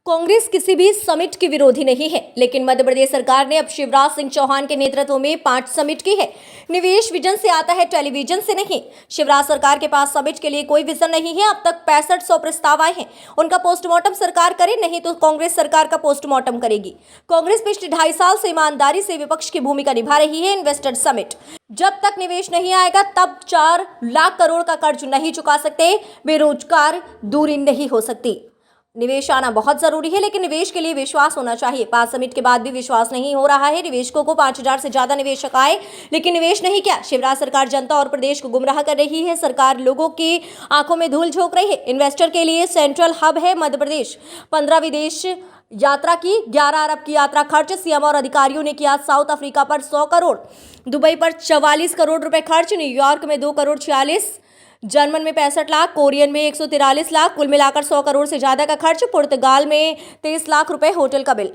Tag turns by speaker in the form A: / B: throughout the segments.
A: कांग्रेस किसी भी समिट की विरोधी नहीं है, लेकिन मध्य प्रदेश सरकार ने अब शिवराज सिंह चौहान के नेतृत्व में 5 समिट की है। निवेश विजन से आता है, टेलीविजन से नहीं। शिवराज सरकार के पास समिट के लिए कोई विजन नहीं है। अब तक 6500 प्रस्ताव आए हैं। उनका पोस्टमार्टम सरकार करे, नहीं तो कांग्रेस सरकार का पोस्टमार्टम करेगी। कांग्रेस पिछले 2.5 साल से ईमानदारी से विपक्ष की भूमिका निभा रही है। इन्वेस्टर समिट जब तक निवेश नहीं आएगा तब 4 लाख करोड़ का कर्ज नहीं चुका सकते, बेरोजगार दूरी नहीं हो सकती। निवेश आना बहुत जरूरी है, लेकिन निवेश के लिए विश्वास होना चाहिए। 5 समिट के बाद भी विश्वास नहीं हो रहा है। निवेशकों को 5000 से ज्यादा निवेशक आए, लेकिन निवेश नहीं किया। शिवराज सरकार जनता और प्रदेश को गुमराह कर रही है। सरकार लोगों की आंखों में धूल झोंक रही है। इन्वेस्टर के लिए सेंट्रल हब है मध्य प्रदेश। 15 विदेश यात्रा की, 11 अरब की यात्रा खर्च। सीएम और अधिकारियों ने किया साउथ अफ्रीका पर 100 करोड़, दुबई पर 44 करोड़ रुपए खर्च, न्यूयॉर्क में 2 करोड़ 46, जर्मन में 65 लाख, कोरियन में 143 लाख, कुल मिलाकर 100 करोड़ से ज्यादा का खर्च। पुर्तगाल में 23 लाख रुपए होटल का बिल।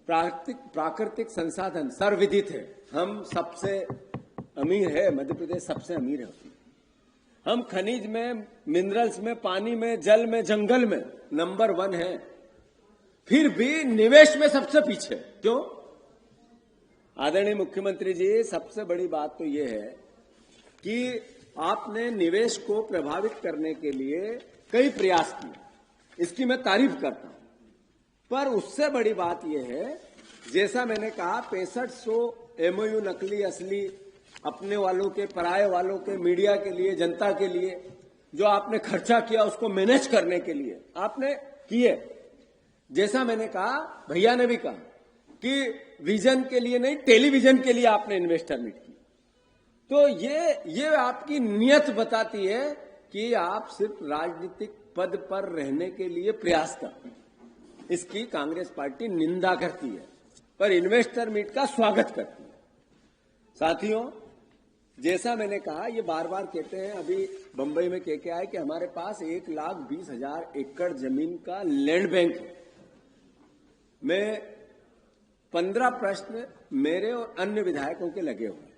B: प्राकृतिक संसाधन सर्वविदित है। हम सबसे अमीर है, मध्य प्रदेश सबसे अमीर है। हम खनिज में, मिनरल्स में, पानी में, जल में, जंगल में नंबर 1 है। फिर भी निवेश में सबसे पीछे क्यों? आदरणीय मुख्यमंत्री जी, सबसे बड़ी बात तो यह है कि आपने निवेश को प्रभावित करने के लिए कई प्रयास किए, इसकी मैं तारीफ करता हूं। पर उससे बड़ी बात यह है, जैसा मैंने कहा, 6500 एमओयू नकली असली, अपने वालों के, पराये वालों के, मीडिया के लिए, जनता के लिए जो आपने खर्चा किया, उसको मैनेज करने के लिए आपने किए। जैसा मैंने कहा, भैया ने भी कहा कि विजन के लिए नहीं, टेलीविजन के लिए आपने इन्वेस्टर मीट की। तो ये आपकी नियत बताती है कि आप सिर्फ राजनीतिक पद पर रहने के लिए प्रयास करते हैं। इसकी कांग्रेस पार्टी निंदा करती है, पर इन्वेस्टर मीट का स्वागत करती है। साथियों, जैसा मैंने कहा, ये बार बार कहते हैं, अभी बंबई में कह के आए कि हमारे पास 1,20,000 एकड़ जमीन का लैंड बैंक है। मैं 15 प्रश्न मेरे और अन्य विधायकों के लगे हुए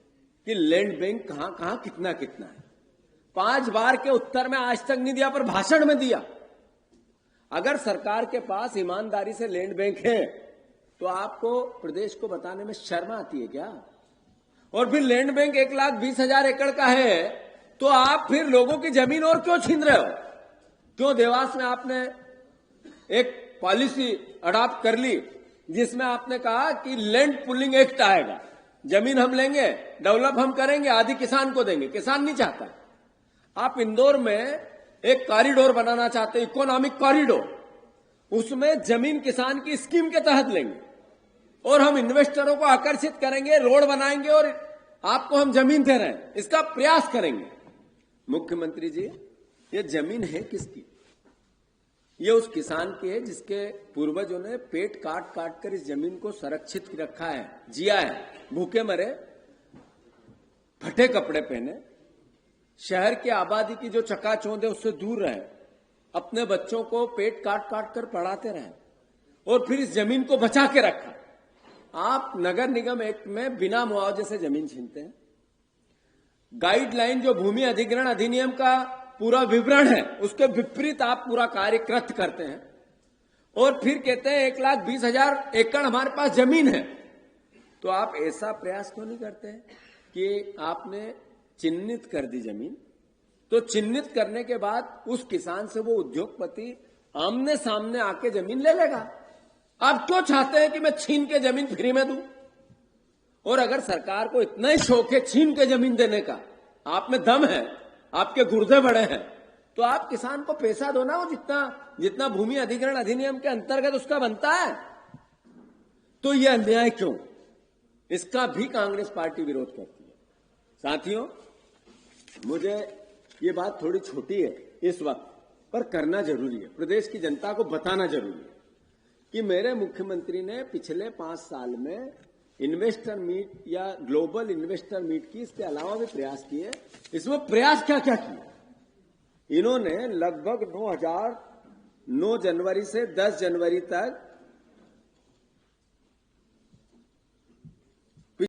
B: कि लैंड बैंक कहां कहां कितना कितना है। 5 बार के उत्तर में आज तक नहीं दिया, पर भाषण में दिया। अगर सरकार के पास ईमानदारी से लैंड बैंक है तो आपको प्रदेश को बताने में शर्म आती है क्या? और फिर लैंड बैंक 1,20,000 एकड़ का है तो आप फिर लोगों की जमीन और क्यों छीन रहे हो? क्यों देवास में आपने एक पॉलिसी अडॉप्ट कर ली जिसमें आपने कहा कि लैंड पुलिंग एक्ट आएगा, जमीन हम लेंगे, डेवलप हम करेंगे, आधी किसान को देंगे। किसान नहीं चाहता। आप इंदौर में एक कॉरिडोर बनाना चाहते, इकोनॉमिक कॉरिडोर, उसमें जमीन किसान की स्कीम के तहत लेंगे और हम इन्वेस्टरों को आकर्षित करेंगे, रोड बनाएंगे और आपको हम जमीन दे रहे हैं, इसका प्रयास करेंगे। मुख्यमंत्री जी, ये जमीन है किसकी? ये उस किसान की है जिसके पूर्वजों ने पेट काट काट कर इस जमीन को संरक्षित रखा है, जिया है, भूखे मरे, फटे कपड़े पहने, शहर की आबादी की जो चकाचौंध है उससे दूर रहे, अपने बच्चों को पेट काट काट कर पढ़ाते रहे और फिर इस जमीन को बचा के रखा। आप नगर निगम एक्ट में बिना मुआवजे से जमीन छीनते हैं। गाइडलाइन जो भूमि अधिग्रहण अधिनियम का पूरा विवरण है, उसके विपरीत आप पूरा कार्य कृत करते हैं और फिर कहते हैं 1,20,000 एकड़ हमारे पास जमीन है। तो आप ऐसा प्रयास क्यों नहीं करते कि आपने चिन्हित कर दी जमीन, तो चिन्हित करने के बाद उस किसान से वो उद्योगपति आमने सामने आके जमीन ले लेगा। आप क्यों चाहते हैं कि मैं छीन के जमीन फ्री में दूं? और अगर सरकार को इतना ही शौक है छीन के जमीन देने का, आप में दम है, आपके गुर्दे बड़े हैं, तो आप किसान को पैसा दो ना, वो जितना भूमि अधिग्रहण अधिनियम के अंतर्गत उसका बनता है। तो ये अन्याय क्यों? इसका भी कांग्रेस पार्टी विरोध करती है। साथियों, मुझे ये बात थोड़ी छोटी है इस वक्त, पर करना जरूरी है। प्रदेश की जनता को बताना जरूरी है कि मेरे मुख्यमंत्री ने पिछले 5 साल में इन्वेस्टर मीट या ग्लोबल इन्वेस्टर मीट की, इसके अलावा भी प्रयास किए। इसमें प्रयास क्या क्या किए? इन्होंने लगभग 9 जनवरी से 10 जनवरी तक